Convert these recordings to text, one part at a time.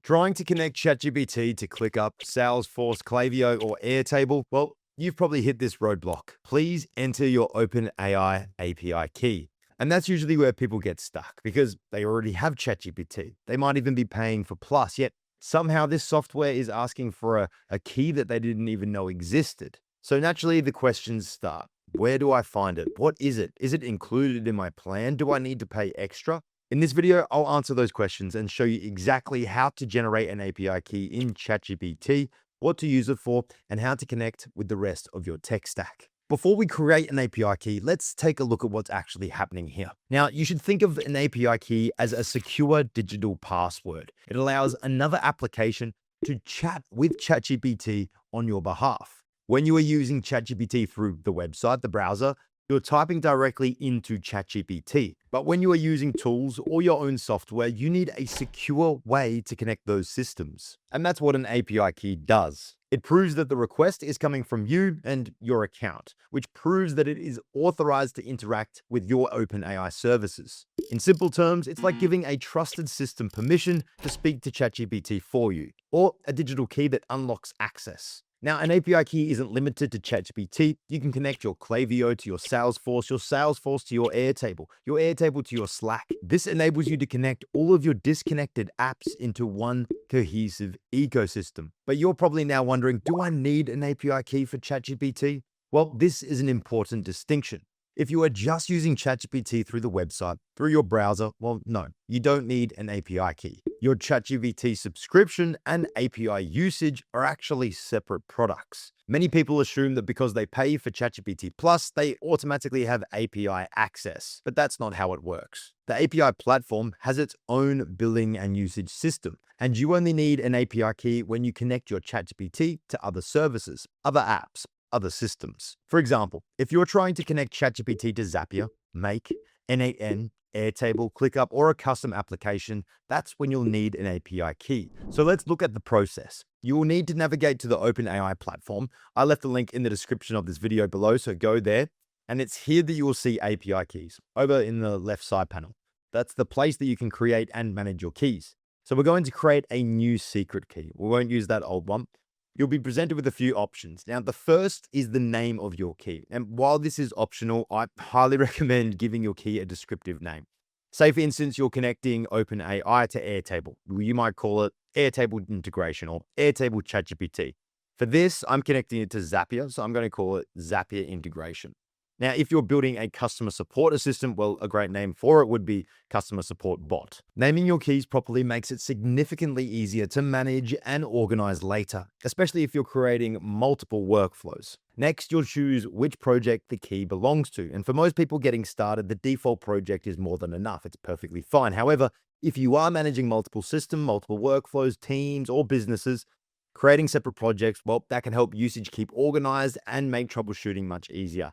Trying to connect ChatGPT to ClickUp, Salesforce, Klaviyo, or Airtable? Well, you've probably hit this roadblock. Please enter your OpenAI API key. And that's usually where people get stuck because they already have ChatGPT. They might even be paying for Plus, yet somehow this software is asking for a key that they didn't even know existed. So naturally, the questions start. Where do I find it? What is it? Is it included in my plan? Do I need to pay extra? In this video, I'll answer those questions and show you exactly how to generate an API key in ChatGPT, what to use it for, and how to connect with the rest of your tech stack. Before we create an API key, let's take a look at what's actually happening here. Now, you should think of an API key as a secure digital password. It allows another application to chat with ChatGPT on your behalf. When you are using ChatGPT through the website, the browser, you're typing directly into ChatGPT. But when you are using tools or your own software, you need a secure way to connect those systems. And that's what an API key does. It proves that the request is coming from you and your account, which proves that it is authorized to interact with your OpenAI services. In simple terms, it's like giving a trusted system permission to speak to ChatGPT for you, or a digital key that unlocks access. Now, an API key isn't limited to ChatGPT. You can connect your Klaviyo to your Salesforce to your Airtable to your Slack. This enables you to connect all of your disconnected apps into one cohesive ecosystem. But you're probably now wondering, do I need an API key for ChatGPT? Well, this is an important distinction. If you are just using ChatGPT through the website, through your browser, well, no, you don't need an API key. Your ChatGPT subscription and API usage are actually separate products. Many people assume that because they pay for ChatGPT Plus, they automatically have API access, but that's not how it works. The API platform has its own billing and usage system, and you only need an API key when you connect your ChatGPT to other services, other apps, other systems. For example, if you're trying to connect ChatGPT to Zapier, Make, N8N, Airtable, ClickUp, or a custom application, that's when you'll need an API key. So let's look at the process. You will need to navigate to the OpenAI platform. I left the link in the description of this video below, so go there. And it's here that you will see API keys, over in the left side panel. That's the place that you can create and manage your keys. So we're going to create a new secret key. We won't use that old one. You'll be presented with a few options. Now, the first is the name of your key. And while this is optional, I highly recommend giving your key a descriptive name. Say, for instance, you're connecting OpenAI to Airtable. You might call it Airtable Integration or Airtable ChatGPT. For this, I'm connecting it to Zapier, so I'm going to call it Zapier Integration. Now, if you're building a customer support assistant, well, a great name for it would be Customer Support Bot. Naming your keys properly makes it significantly easier to manage and organize later, especially if you're creating multiple workflows. Next, you'll choose which project the key belongs to. And for most people getting started, the default project is more than enough. It's perfectly fine. However, if you are managing multiple systems, multiple workflows, teams, or businesses, creating separate projects, well, that can help usage keep organized and make troubleshooting much easier.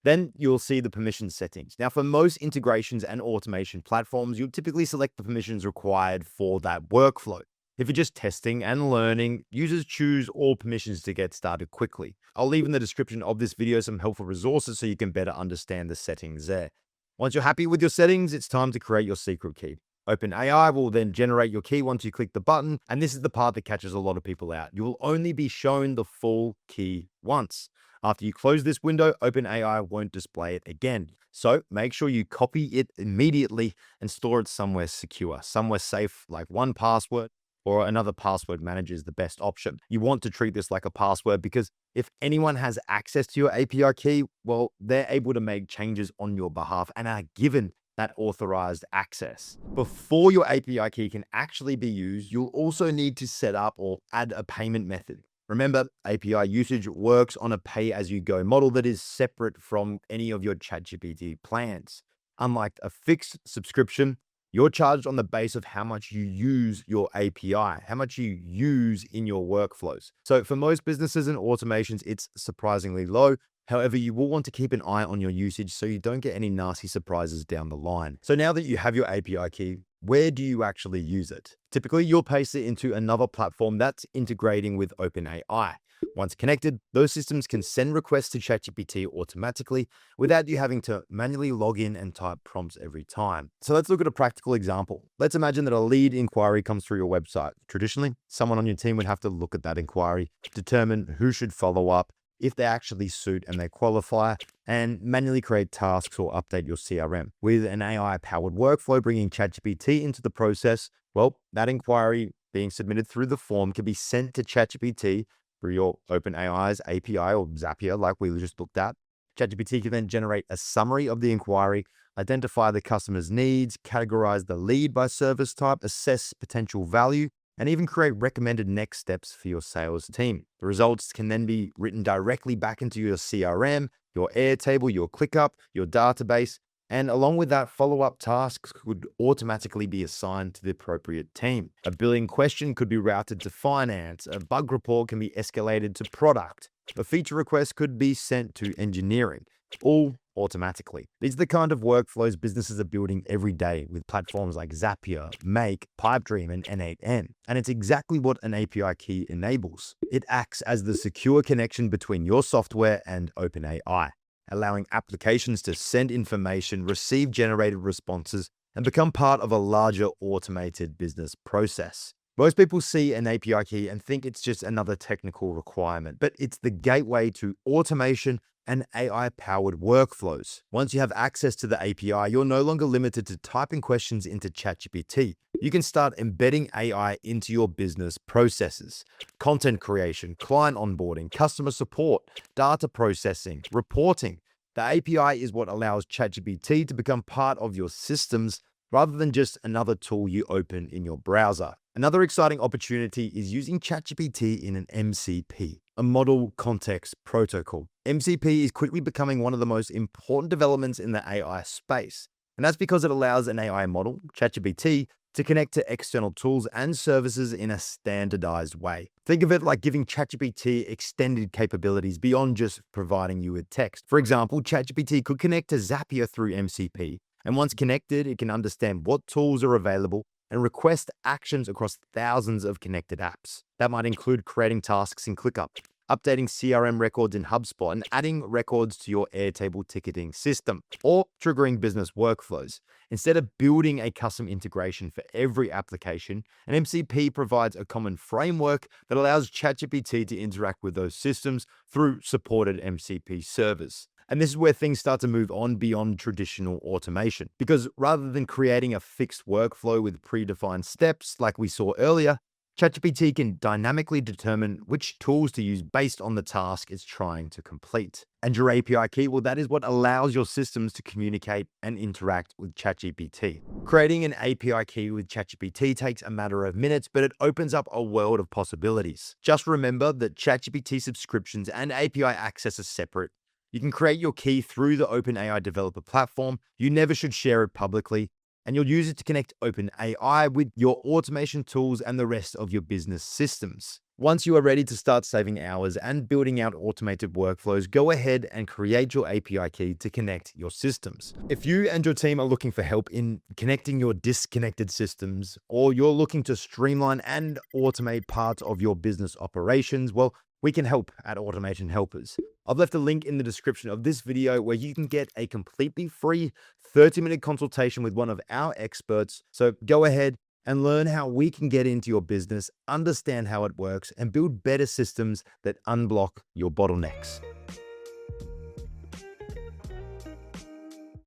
Then you'll see the permission settings. Now, for most integrations and automation platforms, you'll typically select the permissions required for that workflow. If you're just testing and learning, users choose all permissions to get started quickly. I'll leave in the description of this video some helpful resources so you can better understand the settings there. Once you're happy with your settings, it's time to create your secret key. OpenAI will then generate your key once you click the button, and this is the part that catches a lot of people out. You will only be shown the full key once. After you close this window, OpenAI won't display it again. So make sure you copy it immediately and store it somewhere secure, somewhere safe, like 1Password or another password manager is the best option. You want to treat this like a password because if anyone has access to your API key, well, they're able to make changes on your behalf and are given that authorized access. Before your API key can actually be used, you'll also need to set up or add a payment method. Remember, API usage works on a pay-as-you-go model that is separate from any of your ChatGPT plans. Unlike a fixed subscription, you're charged on the base of how much you use your API, how much you use in your workflows. So for most businesses and automations, it's surprisingly low. However, you will want to keep an eye on your usage so you don't get any nasty surprises down the line. So now that you have your API key, where do you actually use it? Typically, you'll paste it into another platform that's integrating with OpenAI. Once connected, those systems can send requests to ChatGPT automatically without you having to manually log in and type prompts every time. So let's look at a practical example. Let's imagine that a lead inquiry comes through your website. Traditionally, someone on your team would have to look at that inquiry, determine who should follow up, if they actually suit and they qualify, and manually create tasks or update your CRM. With an AI-powered workflow bringing ChatGPT into the process, well, that inquiry being submitted through the form can be sent to ChatGPT through your OpenAI's API or Zapier, like we just looked at. ChatGPT can then generate a summary of the inquiry, identify the customer's needs, categorize the lead by service type, assess potential value, and even create recommended next steps for your sales team. The results can then be written directly back into your CRM, your Airtable, your ClickUp, your database, and along with that, follow-up tasks could automatically be assigned to the appropriate team. A billing question could be routed to finance, a bug report can be escalated to product, a feature request could be sent to engineering, all automatically. These are the kind of workflows businesses are building every day with platforms like Zapier, Make, Pipedream, and N8N. And it's exactly what an API key enables. It acts as the secure connection between your software and OpenAI, allowing applications to send information, receive generated responses, and become part of a larger automated business process. Most people see an API key and think it's just another technical requirement, but it's the gateway to automation and AI-powered workflows. Once you have access to the API, you're no longer limited to typing questions into ChatGPT. You can start embedding AI into your business processes. Content creation, client onboarding, customer support, data processing, reporting. The API is what allows ChatGPT to become part of your systems rather than just another tool you open in your browser. Another exciting opportunity is using ChatGPT in an MCP, a Model Context Protocol. MCP is quickly becoming one of the most important developments in the AI space, and that's because it allows an AI model, ChatGPT, to connect to external tools and services in a standardized way. Think of it like giving ChatGPT extended capabilities beyond just providing you with text. For example, ChatGPT could connect to Zapier through MCP, and once connected, it can understand what tools are available and request actions across thousands of connected apps. That might include creating tasks in ClickUp, updating CRM records in HubSpot, and adding records to your Airtable ticketing system, or triggering business workflows. Instead of building a custom integration for every application, an MCP provides a common framework that allows ChatGPT to interact with those systems through supported MCP servers. And this is where things start to move on beyond traditional automation. Because rather than creating a fixed workflow with predefined steps like we saw earlier, ChatGPT can dynamically determine which tools to use based on the task it's trying to complete. And your API key, well, that is what allows your systems to communicate and interact with ChatGPT. Creating an API key with ChatGPT takes a matter of minutes, but it opens up a world of possibilities. Just remember that ChatGPT subscriptions and API access are separate. You can create your key through the OpenAI developer platform. You never should share it publicly, and you'll use it to connect OpenAI with your automation tools and the rest of your business systems. Once you are ready to start saving hours and building out automated workflows, go ahead and create your API key to connect your systems. If you and your team are looking for help in connecting your disconnected systems, or you're looking to streamline and automate parts of your business operations, well, we can help at Automation Helpers. I've left a link in the description of this video where you can get a completely free 30-minute consultation with one of our experts. So go ahead and learn how we can get into your business, understand how it works, and build better systems that unblock your bottlenecks.